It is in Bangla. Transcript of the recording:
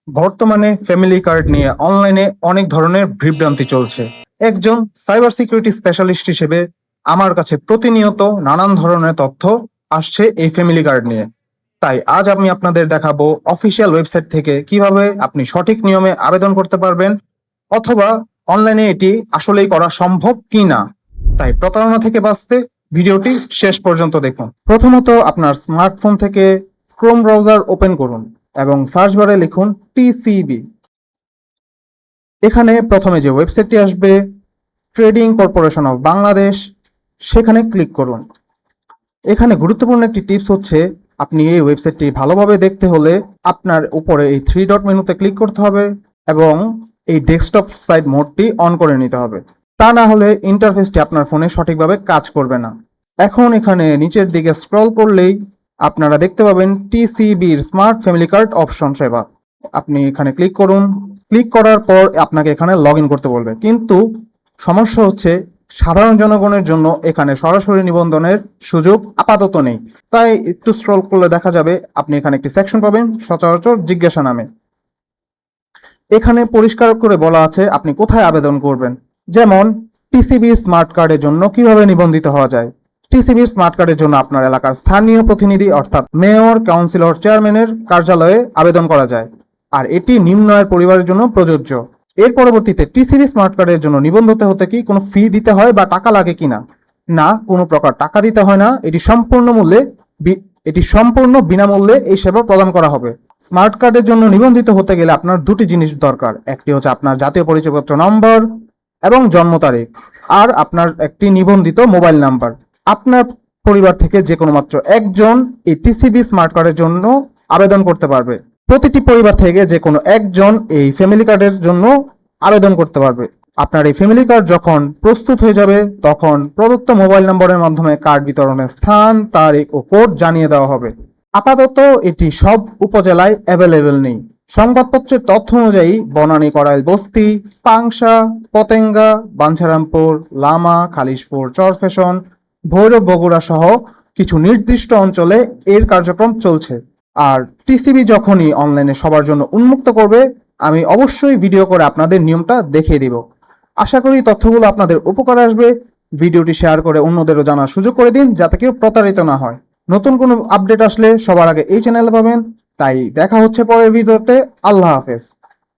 বর্তমানে ফ্যামিলি কার্ড নিয়ে অনলাইনে অনেক ধরনের বিভ্রান্তি চলছে। একজন সাইবার সিকিউরিটি স্পেশালিস্ট হিসেবে আমার কাছে প্রতিনিয়ত নানান ধরনের তথ্য আসছে এই ফ্যামিলি কার্ড নিয়ে। তাই আজ আমি আপনাদের দেখাবো অফিসিয়াল ওয়েবসাইট থেকে কিভাবে আপনি সঠিক নিয়মে আবেদন করতে পারবেন, অথবা অনলাইনে এটি আসলেই করা সম্ভব কিনা। তাই প্রতারণা থেকে বাঁচতে ভিডিওটি শেষ পর্যন্ত দেখুন। প্রথমত আপনার স্মার্টফোন থেকে ক্রোম ব্রাউজার ওপেন করুন এবং সার্চ বারে লিখুন টিসিবি। এখানে প্রথমে যে ওয়েবসাইটটি আসবে, ট্রেডিং কর্পোরেশন অফ বাংলাদেশ, সেখানে ক্লিক করুন। এখানে গুরুত্বপূর্ণ একটি টিপস হচ্ছে, আপনি এই ওয়েবসাইটটি ভালোভাবে দেখতে হলে আপনার উপরে এই 3 ডট মেনুতে ক্লিক করতে হবে এবং এই ডেস্কটপ সাইড মোডটি অন করে নিতে হবে। তা না হলে ইন্টারফেসটি আপনার ফোনে সঠিকভাবে কাজ করবে না। এখন এখানে নিচের দিকে স্ক্রল করলেই আপনারা দেখতে পাবেন টিসিবির স্মার্ট ফ্যামিলি কার্ড অপশন সেবা। আপনি এখানে ক্লিক করুন। ক্লিক করার পর আপনাকে এখানে লগ ইন করতে বলবে, কিন্তু সমস্যা হচ্ছে সাধারণ জনগণের জন্য এখানে সরাসরি নিবন্ধনের সুযোগ আপাতত নেই। তাই একটু স্ক্রল করলে দেখা যাবে আপনি এখানে একটি সেকশন পাবেন সচরাচর জিজ্ঞাসা নামে। এখানে পরিষ্কার করে বলা আছে আপনি কোথায় আবেদন করবেন, যেমন টিসিবি স্মার্ট কার্ডের জন্য কিভাবে নিবন্ধিত হওয়া যায়। টিসিবি স্মার্ট কার্ডের জন্য আপনার এলাকার স্থানীয় প্রতিনিধি অর্থাৎ মেয়র, কাউন্সিলর, চেয়ারম্যানের কার্যালয়ে আবেদন করা যায়, আর এটি নিম্ন আয়ের পরিবারের জন্য প্রযোজ্য। এর পরবর্তীতে টিসিবি স্মার্ট কার্ডের জন্য নিবন্ধিত হতে কি কোনো ফি দিতে হয় বা টাকা লাগে কিনা? না, কোনো প্রকার টাকা দিতে হয় না। এটি সম্পূর্ণ বিনামূল্যে এই সেবা প্রদান করা হবে। স্মার্ট কার্ডের জন্য নিবন্ধিত হতে গেলে আপনার দুটি জিনিস দরকার। একটি হচ্ছে আপনার জাতীয় পরিচয়পত্র নম্বর এবং জন্ম তারিখ, আর আপনার একটি নিবন্ধিত মোবাইল নাম্বার। আপনার পরিবার থেকে যে কোনো মাত্র একজন এই টিসিবি স্মার্ট কার্ডের জন্য আবেদন করতে পারবে। প্রতিটি পরিবার থেকে যে কোনো একজন এই ফ্যামিলি কার্ডের জন্য আবেদন করতে পারবে। আপনার এই ফ্যামিলি কার্ড যখন প্রস্তুত হয়ে যাবে, তখন প্রদত্ত মোবাইল নম্বরের মাধ্যমে কার্ড বিতরণের স্থান, তারিখ ও কোড জানিয়ে দেওয়া হবে। আপাতত এটি সব উপজেলায় অ্যাভেলেবেল নেই। সংবাদপত্রের তথ্য অনুযায়ী বনানী, কড়াইল, বস্তি, পাংশা, পতেঙ্গা, বাঞ্ছারামপুর, লামা, খালিশপুর, চরফ্যাশন, ভৈরব, বগুড়া সহ কিছু নির্দিষ্ট অঞ্চলে এর কার্যক্রম চলছে। আর টিসিবি যখনই অনলাইনে সবার জন্য উন্মুক্ত করবে, আমি অবশ্যই ভিডিও করে আপনাদের নিয়মটা দেখিয়ে দিব। আশা করি তথ্যগুলো আপনাদের উপকারে আসবে। ভিডিওটি শেয়ার করে অন্যদেরও জানার সুযোগ করে দিন, যাতে কেউ প্রতারিত না হয়। নতুন কোনো আপডেট আসলে সবার আগে এই চ্যানেলে পাবেন। তাই দেখা হচ্ছে পরের ভিডিওতে। আল্লাহ হাফেজ।